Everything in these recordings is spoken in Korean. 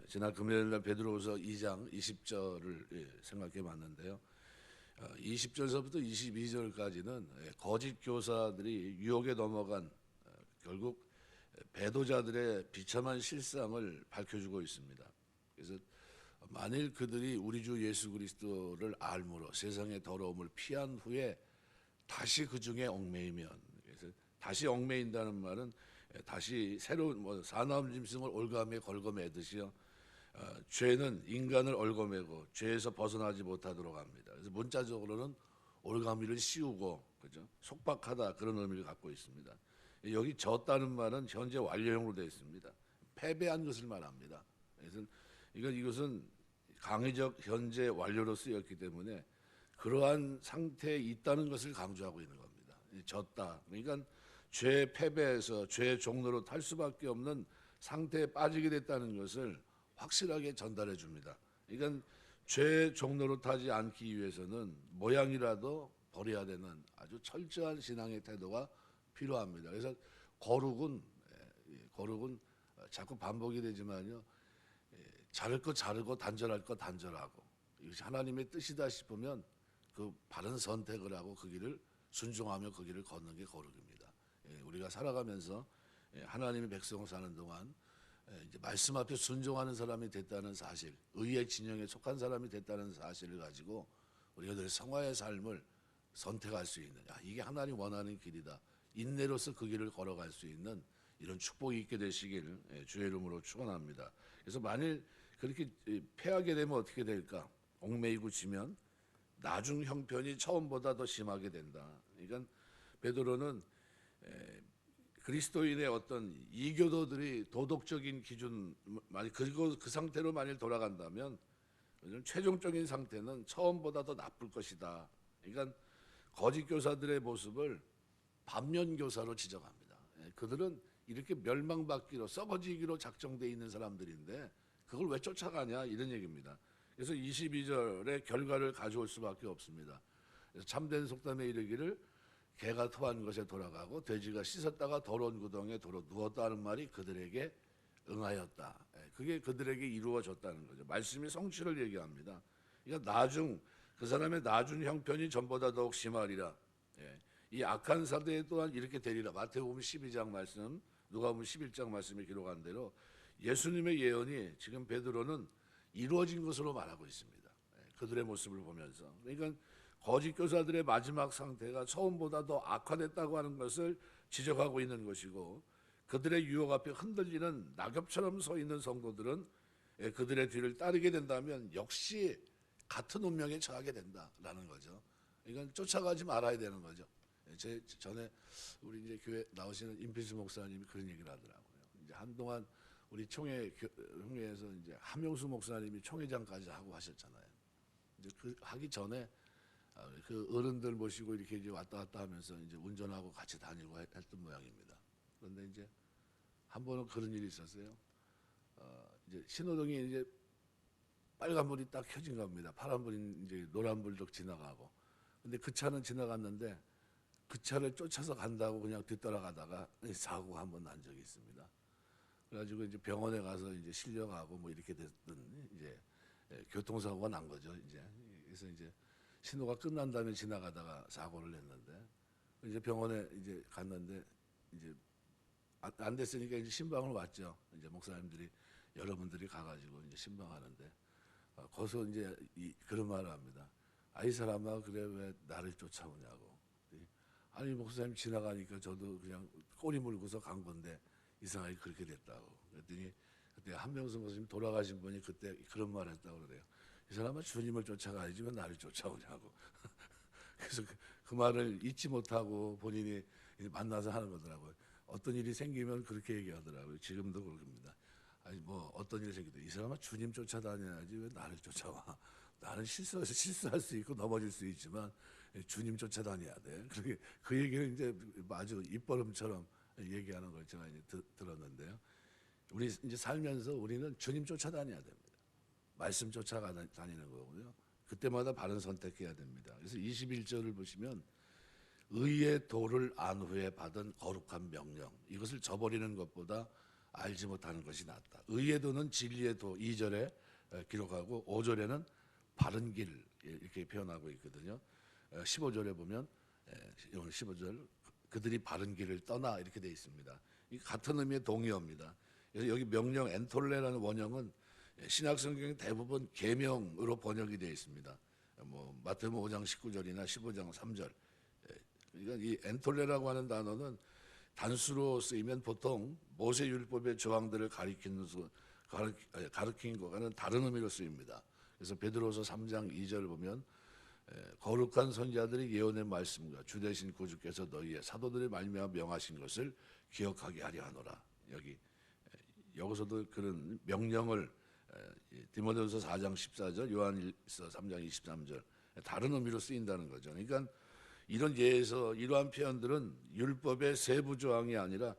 지난 금요일날 베드로후서 2장 20절을 생각해 봤는데요. 20절서부터 22절까지는 거짓 교사들이 유혹에 넘어간 결국 배도자들의 비참한 실상을 밝혀주고 있습니다. 그래서 만일 그들이 우리 주 예수 그리스도를 알므로 세상의 더러움을 피한 후에 다시 그 중에 얽매이면, 그래서 다시 얽매인다는 말은 다시 새로운 사나운 짐승을 올가매에 걸거매듯이요. 죄는 인간을 얽어매고 죄에서 벗어나지 못하도록 합니다. 그래서 문자적으로는 올가미를 씌우고, 그죠? 속박하다, 그런 의미를 갖고 있습니다. 여기 졌다는 말은 현재 완료형으로 되어 있습니다. 패배한 것을 말합니다. 그래서 이것은 강의적 현재 완료로 쓰였기 때문에 그러한 상태에 있다는 것을 강조하고 있는 겁니다. 졌다. 그러니까 죄 패배에서 죄 종로로 탈 수밖에 없는 상태에 빠지게 됐다는 것을 확실하게 전달해 줍니다. 그러니까 죄 종로로 타지 않기 위해서는 모양이라도 버려야 되는 아주 철저한 신앙의 태도가 필요합니다. 그래서 거룩은 자꾸 반복이 되지만요, 자를 거 자르고 단절할 거 단절하고, 이것이 하나님의 뜻이다 싶으면 그 바른 선택을 하고 그 길을 순종하며 그 길을 걷는 게 거룩입니다. 우리가 살아가면서 하나님의 백성 사는 동안 이제 말씀 앞에 순종하는 사람이 됐다는 사실, 의의 진영에 속한 사람이 됐다는 사실을 가지고 우리가 늘 성화의 삶을 선택할 수 있는, 이게 하나님 원하는 길이다, 인내로서 그 길을 걸어갈 수 있는 이런 축복이 있게 되시길 주의 이름으로 축원합니다. 그래서 만일 그렇게 패하게 되면 어떻게 될까? 얽매이고 지면 나중 형편이 처음보다 더 심하게 된다. 그러니까 베드로는 그리스도인의 어떤 이교도들이 도덕적인 기준, 만약 그 상태로 만일 돌아간다면 최종적인 상태는 처음보다 더 나쁠 것이다. 그러니까 거짓 교사들의 모습을 반면 교사로 지적합니다. 그들은 이렇게 멸망받기로, 썩어지기로 작정되어 있는 사람들인데 그걸 왜 쫓아가냐, 이런 얘기입니다. 그래서 22절의 결과를 가져올 수밖에 없습니다. 그래서 참된 속담에 이르기를 개가 토한 것에 돌아가고 돼지가 씻었다가 더러운 구덩이에 도로 누웠다 하는 말이 그들에게 응하였다. 그게 그들에게 이루어졌다는 거죠. 말씀이 성취를 얘기합니다. 그러니까 그 사람의 나중 형편이 전보다 더욱 심하리라. 이 악한 사대 또한 이렇게 되리라. 마태복음 12장 말씀, 누가복음 11장 말씀에 기록한 대로 예수님의 예언이 지금 베드로는 이루어진 것으로 말하고 있습니다. 그들의 모습을 보면서. 그러니까 거짓 교사들의 마지막 상태가 처음보다 더 악화됐다고 하는 것을 지적하고 있는 것이고, 그들의 유혹 앞에 흔들리는 낙엽처럼 서 있는 성도들은 그들의 뒤를 따르게 된다면 역시 같은 운명에 처하게 된다라는 거죠. 이건 쫓아가지 말아야 되는 거죠. 제 전에 우리 이제 교회 나오시는 임필수 목사님이 그런 얘기를 하더라고요. 이제 한동안 우리 총회에서 이제 함용수 목사님이 총회장까지 하고 하셨잖아요. 이제 그 하기 전에 그 어른들 모시고 이렇게 이제 왔다 갔다 하면서 이제 운전하고 같이 다니고 했던 모양입니다. 그런데 이제 한 번은 그런 일이 있었어요. 이제 신호등이 이제 빨간불이 딱 켜진 겁니다. 파란불이 이제 노란불도 지나가고. 근데 그 차는 지나갔는데 그 차를 쫓아서 간다고 그냥 뒤따라가다가 사고가 한 번 난 적이 있습니다. 그래가지고 이제 병원에 가서 이제 실려가고 뭐 이렇게 됐던 이제 교통사고가 난 거죠. 이제 그래서 이제 신호가 끝난 다음에 지나가다가 사고를 냈는데, 이제 병원에 이제 갔는데 이제 안 됐으니까 이제 신방을 왔죠. 이제 목사님들이 여러분들이 가가지고 이제 신방하는데 거기서 이제 그런 말을 합니다. 이 사람아, 그래 왜 나를 쫓아오냐고. 아니 목사님 지나가니까 저도 그냥 꼬리 물고서 간 건데 이상하게 그렇게 됐다고. 그랬더니 그때 한명수 목사님 돌아가신 분이 그때 그런 말을 했다고 그래요. 이 사람은 주님을 쫓아가야지 왜 나를 쫓아오냐고. 그래서 그 말을 잊지 못하고 본인이 만나서 하는 거더라고요. 어떤 일이 생기면 그렇게 얘기하더라고요. 지금도 그럽니다. 아니 뭐 어떤 일이 생기도 이 사람은 주님 쫓아다녀야지 왜 나를 쫓아와. 나는 실수할 수 있고 넘어질 수 있지만 주님 쫓아다녀야 돼. 그렇게 그 얘기를 이제 아주 입버릇처럼 얘기하는 걸 제가 이제 들었는데요. 우리 이제 살면서 우리는 주님 쫓아다녀야 됩니다. 말씀 쫓아다니는 거고요. 그때마다 바른 선택해야 됩니다. 그래서 21절을 보시면 의의 도를 안 후에 받은 거룩한 명령, 이것을 저버리는 것보다 알지 못하는 것이 낫다. 의의 도는 진리의 도 2절에 기록하고 5절에는 바른 길 이렇게 표현하고 있거든요. 15절에 보면 15절 그들이 바른 길을 떠나 이렇게 되어 있습니다. 이 같은 의미의 동의어입니다. 그래서 여기 명령 엔톨레라는 원형은 신약 성경 대부분 계명으로 번역이 되어 있습니다. 뭐 마태복음 5장 19절이나 15장 3절. 그러니까 이 엔톨레라고 하는 단어는 단수로 쓰이면 보통 모세 율법의 조항들을 가리키는 것과는 다른 의미로 쓰입니다. 그래서 베드로서 3장 2절 보면 거룩한 선지자들이 예언의 말씀과 주 되신 구주께서 너희의 사도들의 말미암아 명하신 것을 기억하게 하려 하노라. 여기서도 그런 명령을 디모데후서 4장 14절, 요한일서 3장 23절 다른 의미로 쓰인다는 거죠. 그러니까 이런 예에서 이러한 표현들은 율법의 세부 조항이 아니라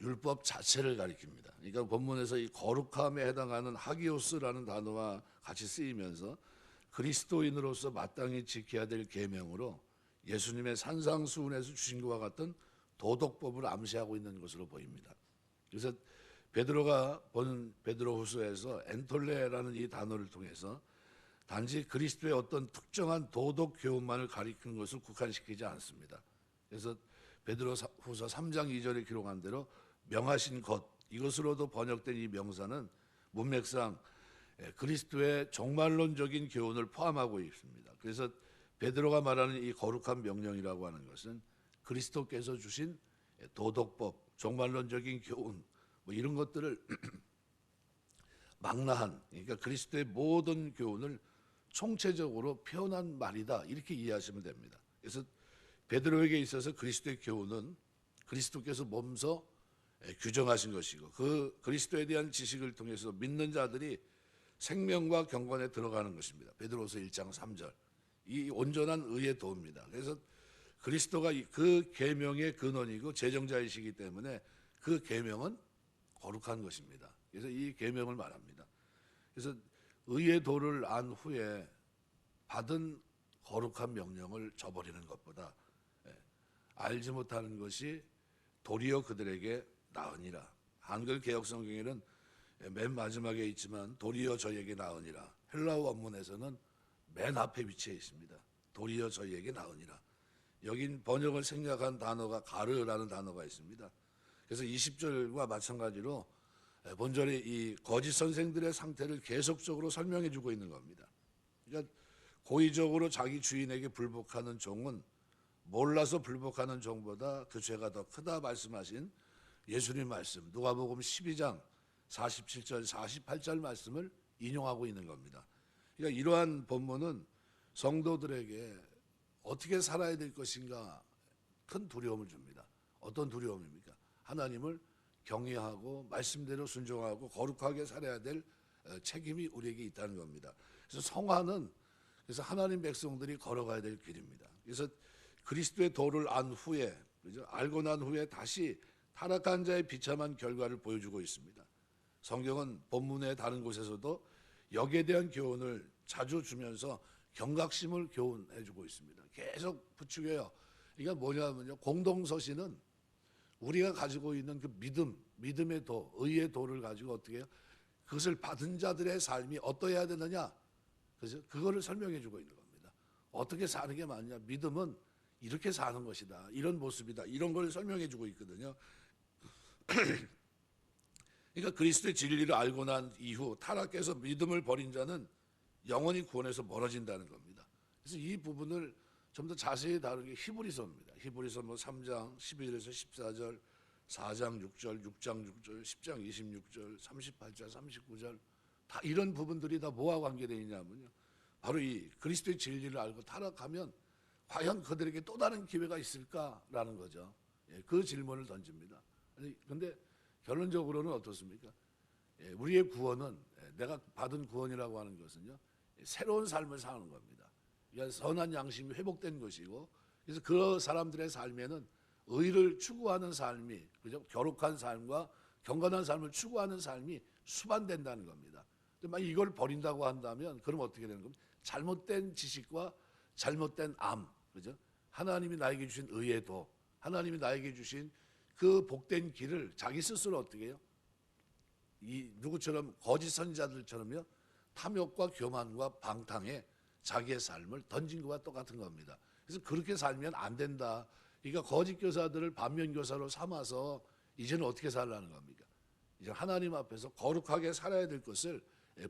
율법 자체를 가리킵니다. 그러니까 본문에서 이 거룩함에 해당하는 하기오스라는 단어와 같이 쓰이면서 그리스도인으로서 마땅히 지켜야 될 계명으로 예수님의 산상수훈에서 주신 것과 같은 도덕법을 암시하고 있는 것으로 보입니다. 그래서 베드로가 본 베드로후서에서 엔톨레라는 이 단어를 통해서 단지 그리스도의 어떤 특정한 도덕 교훈만을 가리키는 것을 국한시키지 않습니다. 그래서 베드로후서 3장 2절에 기록한 대로 명하신 것 이것으로도 번역된 이 명사는 문맥상 그리스도의 종말론적인 교훈을 포함하고 있습니다. 그래서 베드로가 말하는 이 거룩한 명령이라고 하는 것은 그리스도께서 주신 도덕법, 종말론적인 교훈 뭐 이런 것들을 망라한 그러니까 그리스도의 모든 교훈을 총체적으로 표현한 말이다 이렇게 이해하시면 됩니다. 그래서 베드로에게 있어서 그리스도의 교훈은 그리스도께서 몸소 규정하신 것이고 그 그리스도에 대한 지식을 통해서 믿는 자들이 생명과 경건에 들어가는 것입니다. 베드로서 1장 3절 이 온전한 의의 도입니다. 그래서 그리스도가 그 계명의 근원이고 제정자이시기 때문에 그 계명은 거룩한 것입니다. 그래서 이 계명을 말합니다. 그래서 의의 도를 안 후에 받은 거룩한 명령을 저버리는 것보다 알지 못하는 것이 도리어 그들에게 나으니라. 한글 개역 성경에는 맨 마지막에 있지만 도리어 저에게 나으니라. 헬라어 원문에서는 맨 앞에 위치해 있습니다. 도리어 저에게 나으니라. 여긴 번역을 생략한 단어가 가르라는 단어가 있습니다. 그래서 20절과 마찬가지로 본절에 이 거짓 선생들의 상태를 계속적으로 설명해 주고 있는 겁니다. 그러니까 고의적으로 자기 주인에게 불복하는 종은 몰라서 불복하는 종보다 그 죄가 더 크다 말씀하신 예수님 말씀 누가복음 12장 47절 48절 말씀을 인용하고 있는 겁니다. 그러니까 이러한 본문은 성도들에게 어떻게 살아야 될 것인가 큰 두려움을 줍니다. 어떤 두려움입니까? 하나님을 경외하고 말씀대로 순종하고 거룩하게 살아야 될 책임이 우리에게 있다는 겁니다. 그래서 성화는 그래서 하나님 백성들이 걸어가야 될 길입니다. 그래서 그리스도의 도를 안 후에 그죠? 알고 난 후에 다시 타락한 자의 비참한 결과를 보여주고 있습니다. 성경은 본문의 다른 곳에서도 여기에 대한 교훈을 자주 주면서 경각심을 교훈해주고 있습니다. 계속 부추겨요. 이게 뭐냐면요, 공동서신은 우리가 가지고 있는 그 믿음의 도, 의의 도를 가지고 어떻게 해요? 그것을 받은 자들의 삶이 어떠해야 되느냐? 그래서 그거를 설명해주고 있는 겁니다. 어떻게 사는 게 맞냐? 믿음은 이렇게 사는 것이다. 이런 모습이다. 이런 걸 설명해주고 있거든요. 그러니까 그리스도의 진리를 알고 난 이후 타락해서 믿음을 버린 자는 영원히 구원에서 멀어진다는 겁니다. 그래서 이 부분을 좀 더 자세히 다룬 게 히브리서입니다. 히브리서 3장 12절에서 14절, 4장 6절, 6장 6절, 10장 26절, 38절, 39절 다 이런 부분들이 다 뭐와 관계되어 있냐면요. 바로 이 그리스도의 진리를 알고 타락하면 과연 그들에게 또 다른 기회가 있을까라는 거죠. 그 질문을 던집니다. 그런데 결론적으로는 어떻습니까? 우리의 구원은 내가 받은 구원이라고 하는 것은요. 새로운 삶을 사는 겁니다. 그러니까 선한 양심이 회복된 것이고 그래서 그 사람들의 삶에는 의를 추구하는 삶이 그죠? 거룩한 삶과 경건한 삶을 추구하는 삶이 수반된다는 겁니다. 근데 만약 이걸 버린다고 한다면 그럼 어떻게 되는 겁니까? 잘못된 지식과 잘못된 암, 그죠? 하나님이 나에게 주신 의의 도, 하나님이 나에게 주신 그 복된 길을 자기 스스로 어떻게 해요? 이 누구처럼 거짓 선지자들처럼요 탐욕과 교만과 방탕에 자기의 삶을 던진 것과 똑같은 겁니다. 그래서 그렇게 살면 안 된다. 그러니까 거짓 교사들을 반면 교사로 삼아서 이제는 어떻게 살라는 겁니까? 이제 하나님 앞에서 거룩하게 살아야 될 것을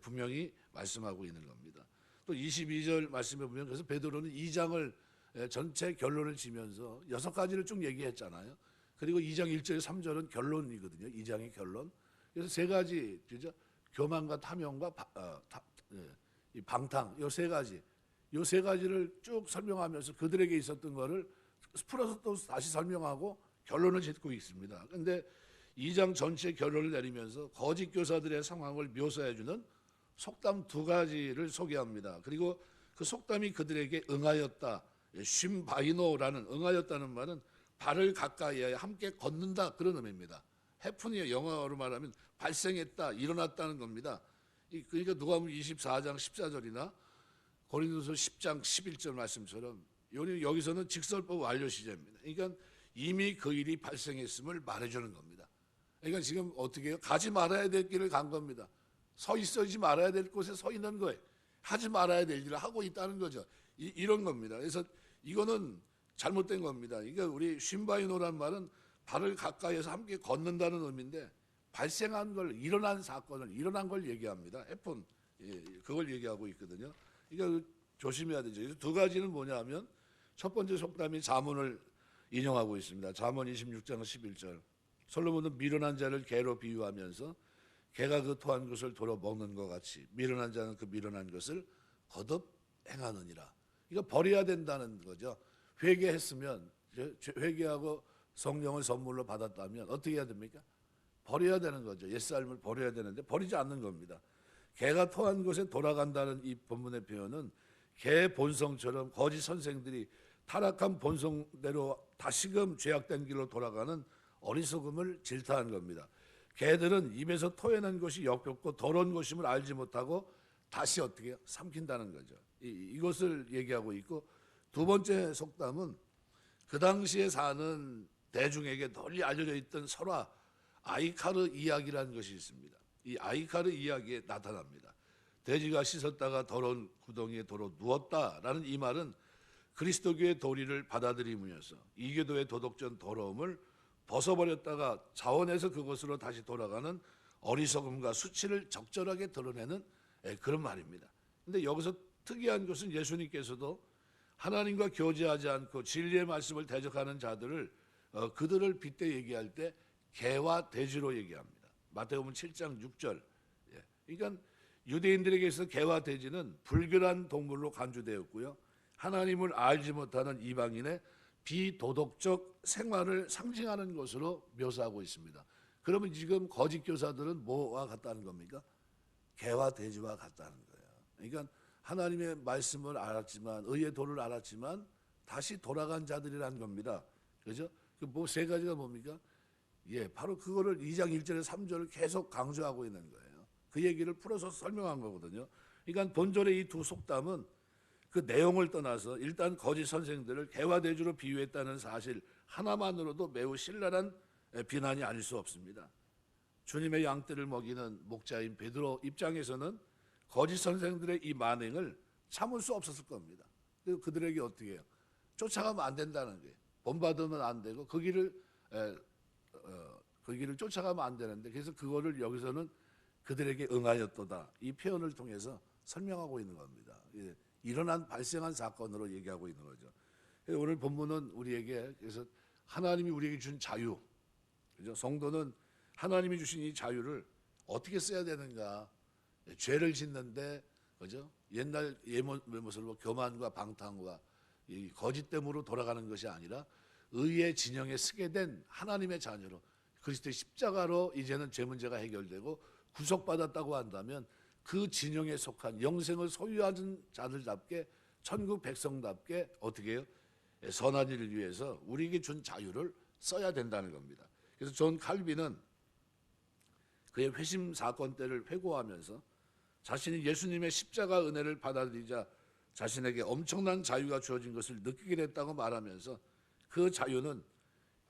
분명히 말씀하고 있는 겁니다. 또 22절 말씀해 보면 그래서 베드로는 2장을 전체 결론을 지면서 6가지를 쭉 얘기했잖아요. 그리고 2장 1절 3절은 결론이거든요. 2장의 결론. 그래서 3가지 그죠? 교만과 탐욕과 이 방탕 요 3가지. 요 3가지를 쭉 설명하면서 그들에게 있었던 거를 풀어서 또 다시 설명하고 결론을 짓고 있습니다. 그런데 2장 전체 결론을 내리면서 거짓 교사들의 상황을 묘사해 주는 속담 2가지를 소개합니다. 그리고 그 속담이 그들에게 응하였다. 쉼바이노라는 응하였다는 말은 발을 가까이에 함께 걷는다 그런 의미입니다. 해픈이요 영어로 말하면 발생했다 일어났다는 겁니다. 그러니까 누가복음 24장 14절이나 고린도서 10장 11절 말씀처럼 여기서는 직설법 완료 시제입니다. 그러니까 이미 그 일이 발생했음을 말해주는 겁니다. 그러니까 지금 어떻게 해요? 가지 말아야 될 길을 간 겁니다. 서 있지 말아야 될 곳에 서 있는 거예요. 하지 말아야 될 일을 하고 있다는 거죠. 이런 겁니다. 그래서 이거는 잘못된 겁니다. 그러니까 우리 쉼바이노란 말은 발을 가까이에서 함께 걷는다는 의미인데 발생한 걸 일어난 사건을 일어난 걸 얘기합니다. 해픈 그걸 얘기하고 있거든요. 그러니까 조심해야 되죠. 그래서 2가지는 뭐냐면 첫 번째 속담이 잠언을 인용하고 있습니다. 잠언 26장 11절. 솔로몬은 미련한 자를 개로 비유하면서 개가 그 토한 것을 도로 먹는 것 같이 미련한 자는 그 미련한 것을 거듭 행하느니라. 이거 버려야 된다는 거죠. 회개했으면 회개하고 성령을 선물로 받았다면 어떻게 해야 됩니까? 버려야 되는 거죠. 옛삶을 버려야 되는데 버리지 않는 겁니다. 개가 토한 곳에 돌아간다는 이 본문의 표현은 개 본성처럼 거짓 선생들이 타락한 본성대로 다시금 죄악된 길로 돌아가는 어리석음을 질타한 겁니다. 개들은 입에서 토해낸 것이 역겹고 더러운 것임을 알지 못하고 다시 어떻게 해요? 삼킨다는 거죠. 이것을 얘기하고 있고 2번째 속담은 그 당시에 사는 대중에게 널리 알려져 있던 설화 아이카르 이야기라는 것이 있습니다. 이 아이카르 이야기에 나타납니다. 돼지가 씻었다가 더러운 구덩이에 도로 누웠다라는 이 말은 그리스도교의 도리를 받아들임이어서 이교도의 도덕적 더러움을 벗어버렸다가 자원해서 그것으로 다시 돌아가는 어리석음과 수치를 적절하게 드러내는 그런 말입니다. 그런데 여기서 특이한 것은 예수님께서도 하나님과 교제하지 않고 진리의 말씀을 대적하는 자들을 그들을 빗대 얘기할 때 개와 돼지로 얘기합니다. 마태복음 7장 6절. 그러니까 유대인들에게 있어 개와 돼지는 불결한 동물로 간주되었고요. 하나님을 알지 못하는 이방인의 비도덕적 생활을 상징하는 것으로 묘사하고 있습니다. 그러면 지금 거짓 교사들은 뭐와 같다는 겁니까? 개와 돼지와 같다는 거예요. 그러니까 하나님의 말씀을 알았지만 의의 도를 알았지만 다시 돌아간 자들이란 겁니다. 그죠? 그 뭐 3가지가 뭡니까? 바로 그거를 2장 1절에 3절을 계속 강조하고 있는 거예요. 그 얘기를 풀어서 설명한 거거든요. 그러니까 본절의 이 2 속담은 그 내용을 떠나서 일단 거짓 선생들을 개와 돼지로 비유했다는 사실 하나만으로도 매우 신랄한 비난이 아닐 수 없습니다. 주님의 양떼를 먹이는 목자인 베드로 입장에서는 거짓 선생들의 이 만행을 참을 수 없었을 겁니다. 그들에게 어떻게 해요? 쫓아가면 안 된다는 거예요. 본받으면 안 되고 그 길을 쫓아가면 안 되는데 그래서 그거를 여기서는 그들에게 응하였도다 이 표현을 통해서 설명하고 있는 겁니다. 발생한 사건으로 얘기하고 있는 거죠. 오늘 본문은 우리에게 그래서 하나님이 우리에게 준 자유, 그죠? 성도는 하나님이 주신 이 자유를 어떻게 써야 되는가? 죄를 짓는데, 그죠? 옛날 모습으로 교만과 방탕과 이 거짓됨으로 돌아가는 것이 아니라 의의 진영에 서게 된 하나님의 자녀로 그리스도의 십자가로 이제는 죄 문제가 해결되고 구속받았다고 한다면 그 진영에 속한 영생을 소유하는 자들답게 천국 백성답게 어떻게 해요? 선한 일을 위해서 우리에게 준 자유를 써야 된다는 겁니다. 그래서 존 칼빈은 그의 회심 사건 때를 회고하면서 자신이 예수님의 십자가 은혜를 받아들이자 자신에게 엄청난 자유가 주어진 것을 느끼게 됐다고 말하면서 그 자유는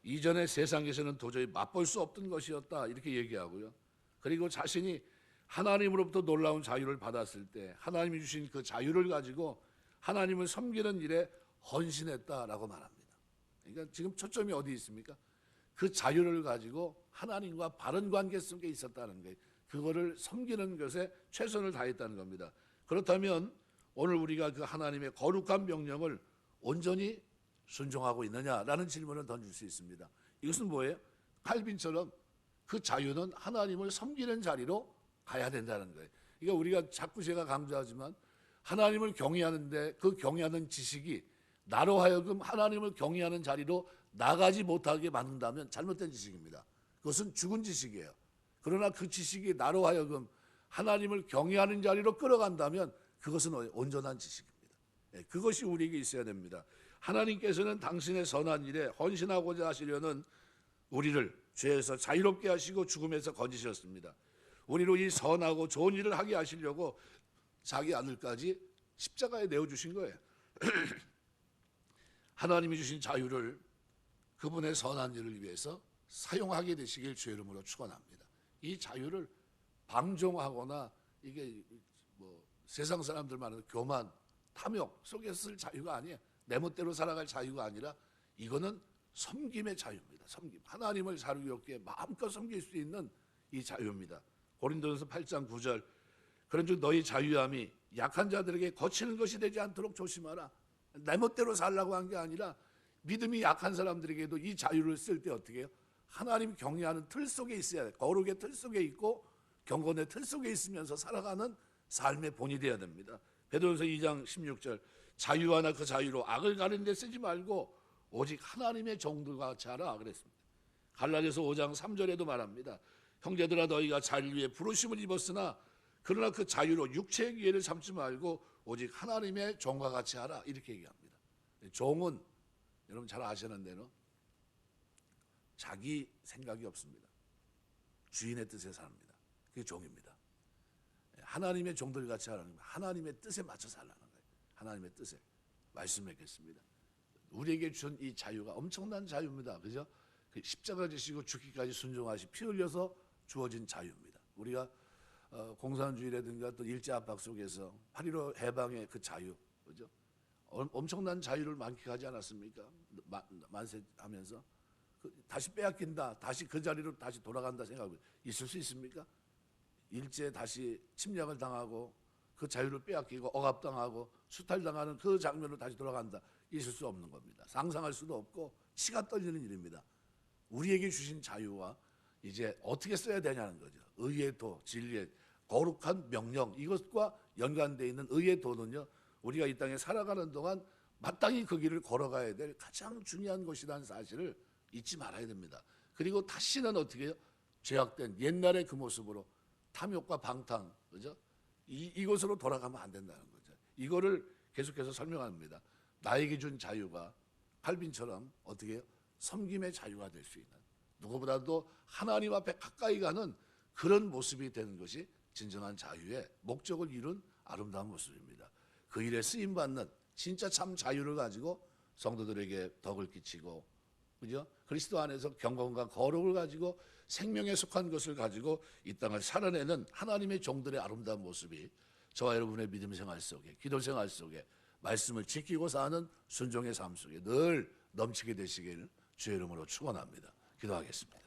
이전의 세상에서는 도저히 맛볼 수 없던 것이었다 이렇게 얘기하고요. 그리고 자신이 하나님으로부터 놀라운 자유를 받았을 때 하나님이 주신 그 자유를 가지고 하나님을 섬기는 일에 헌신했다라고 말합니다. 그러니까 지금 초점이 어디 있습니까? 그 자유를 가지고 하나님과 바른 관계 속에 있었다는 거예요. 그거를 섬기는 것에 최선을 다했다는 겁니다. 그렇다면 오늘 우리가 그 하나님의 거룩한 명령을 온전히 순종하고 있느냐라는 질문을 던질 수 있습니다. 이것은 뭐예요? 칼빈처럼 그 자유는 하나님을 섬기는 자리로 가야 된다는 거예요. 그러니까 우리가 자꾸 제가 강조하지만 하나님을 경외하는데 그 경외하는 지식이 나로 하여금 하나님을 경외하는 자리로 나가지 못하게 만든다면 잘못된 지식입니다. 그것은 죽은 지식이에요. 그러나 그 지식이 나로 하여금 하나님을 경외하는 자리로 끌어간다면 그것은 온전한 지식입니다. 그것이 우리에게 있어야 됩니다. 하나님께서는 당신의 선한 일에 헌신하고자 하시려는 우리를 죄에서 자유롭게 하시고 죽음에서 건지셨습니다. 우리로 이 선하고 좋은 일을 하게 하시려고 자기 아들까지 십자가에 내어주신 거예요. 하나님이 주신 자유를 그분의 선한 일을 위해서 사용하게 되시길 주의 이름으로 축원합니다. 이 자유를 방종하거나 이게 뭐 세상 사람들 말하는 교만, 탐욕 속에 쓸 자유가 아니에요. 내 멋대로 살아갈 자유가 아니라 이거는 섬김의 자유입니다. 섬김. 하나님을 자유롭게 마음껏 섬길 수 있는 이 자유입니다. 고린도전서 8장 9절 그런즉 너희 자유함이 약한 자들에게 거치는 것이 되지 않도록 조심하라. 내 멋대로 살라고 한 게 아니라 믿음이 약한 사람들에게도 이 자유를 쓸 때 어떻게 해요? 하나님 경외하는 틀 속에 있어야 돼요. 거룩의 틀 속에 있고 경건의 틀 속에 있으면서 살아가는 삶의 본이 되어야 됩니다. 베드로전서 2장 16절 자유하나 그 자유로 악을 가리는 데 쓰지 말고 오직 하나님의 종들과 같이 하라 그랬습니다. 갈라디아서 5장 3절에도 말합니다. 형제들아 너희가 자유를 위해 부르심을 입었으나 그러나 그 자유로 육체의 기회를 삼지 말고 오직 하나님의 종과 같이 하라 이렇게 얘기합니다. 종은 여러분 잘 아시는 대로 자기 생각이 없습니다. 주인의 뜻에 삽니다. 그게 종입니다. 하나님의 종들 같이 하라는 거예요. 하나님의 뜻에 맞춰 살라는 거예요. 하나님의 뜻에 말씀하겠습니다. 우리에게 준 이 자유가 엄청난 자유입니다. 그죠? 십자가 지시고 죽기까지 순종하시 피 흘려서 주어진 자유입니다. 우리가 공산주의라든가 또 일제 압박 속에서 8.15 해방의 그 자유, 그죠? 엄청난 자유를 만끽하지 않았습니까? 만세하면서 다시 빼앗긴다, 다시 그 자리로 다시 돌아간다 생각하고 있을 수 있습니까? 일제 다시 침략을 당하고 그 자유를 빼앗기고 억압당하고 수탈당하는 그 장면으로 다시 돌아간다. 있을 수 없는 겁니다. 상상할 수도 없고 치가 떨리는 일입니다. 우리에게 주신 자유와 이제 어떻게 써야 되냐는 거죠. 의의 도, 진리의 거룩한 명령 이것과 연관되어 있는 의의 도는요. 우리가 이 땅에 살아가는 동안 마땅히 그 길을 걸어가야 될 가장 중요한 것이라는 사실을 잊지 말아야 됩니다. 그리고 다시는 어떻게 해요? 죄악된 옛날의 그 모습으로 탐욕과 방탕, 그죠? 이것으로 돌아가면 안 된다는 거죠. 이거를 계속해서 설명합니다. 나에게 준 자유가 칼빈처럼 어떻게 해요? 섬김의 자유가 될 수 있는 누구보다도 하나님 앞에 가까이 가는 그런 모습이 되는 것이 진정한 자유의 목적을 이룬 아름다운 모습입니다. 그 일에 쓰임받는 진짜 참 자유를 가지고 성도들에게 덕을 끼치고 그죠? 그리스도 안에서 경건과 거룩을 가지고 생명에 속한 것을 가지고 이 땅을 살아내는 하나님의 종들의 아름다운 모습이 저와 여러분의 믿음 생활 속에 기도 생활 속에 말씀을 지키고 사는 순종의 삶 속에 늘 넘치게 되시길 주의 이름으로 축원합니다. 기도하겠습니다.